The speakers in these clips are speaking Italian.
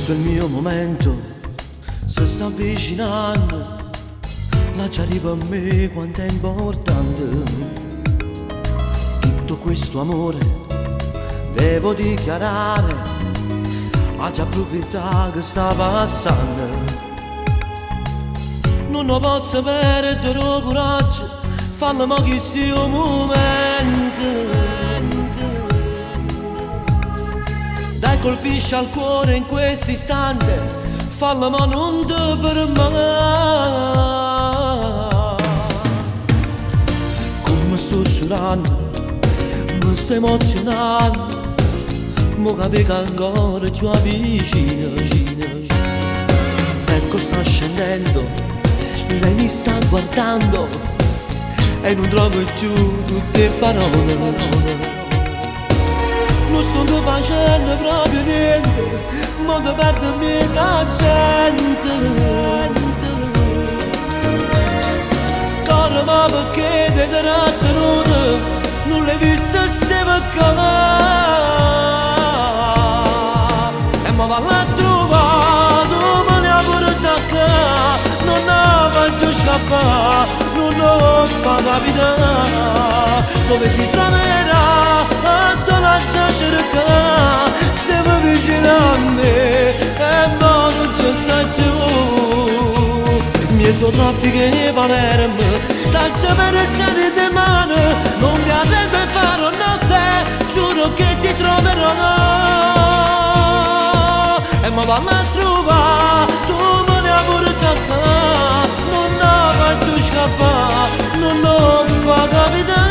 Questo è il mio momento, se sta avvicinando, lascia arriva a me quanto è importante. Tutto questo amore devo dichiarare, ha già approfittato che sta passando. Non lo posso perdere il coraggio, fallo mo che sia momento. Dai, colpisce al cuore in questo istante, fallo ma non te fermare. Come sto suonando, mi sto emozionando, mo capisco ancora più vicino. Ecco sta scendendo, lei mi sta guardando e non trovo più tutte parole. Non sto facendo proprio niente, ma da perdermi la gente. Cara, ma perché ti trattenute, non l'hai vista stava calare. E ma va a trovare, ma ne ha portato a non ha fatto scappare, non ho fatto capitare. Dove si troverà, a lascia cercare, stiamo vicino a me, e ma non ci sei più. Mi sono traffiche di Palermo, taccia per essere di mano, non mi arrendo e farò notte, giuro che ti troverò. E ma vanno a trovare, tu me ne hai portato, non ho fatto scappare, non ho fatto capitare.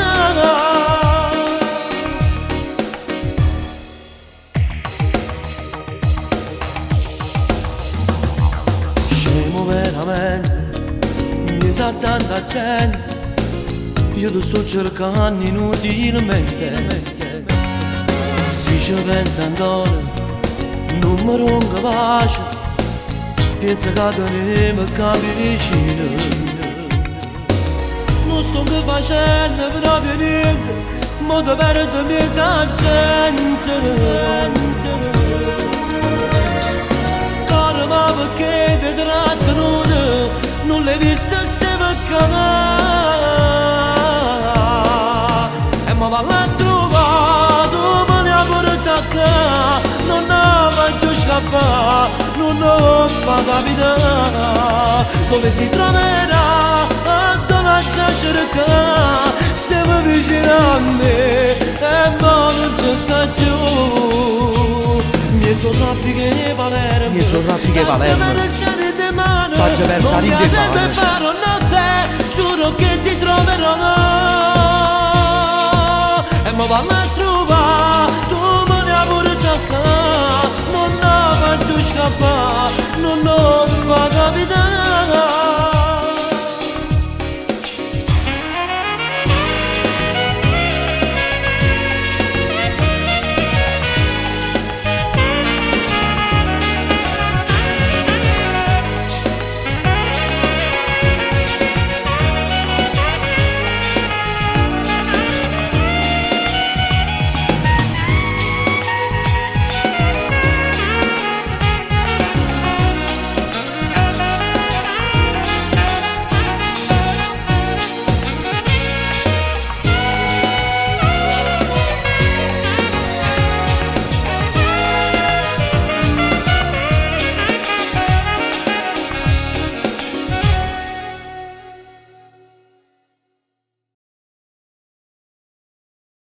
Veramente, mi sa tanta gente, io ti sto cercando inutilmente. Se ci pensa ancora, non mi ronca pace, pensa che tenevo vicino. Non sto più facendo proprio niente, ma ti perdo mezza gente. Ma perché ti trattenute, non l'hai vista stava calare. E ma va a trovare, me ne ha portato, non ha fatto scappare, non ho fatto capitare. Dove si troverà, a lascia cercare, stiamo vicino a me, e ma non ci sei più. Mi sono traffiche di Palermo, faccio versare in defame, farò notte, giuro che ti troverò. E ma vanno a trovare, tu me ne hai portato, non ho fatto scappare, non ho fatto capire.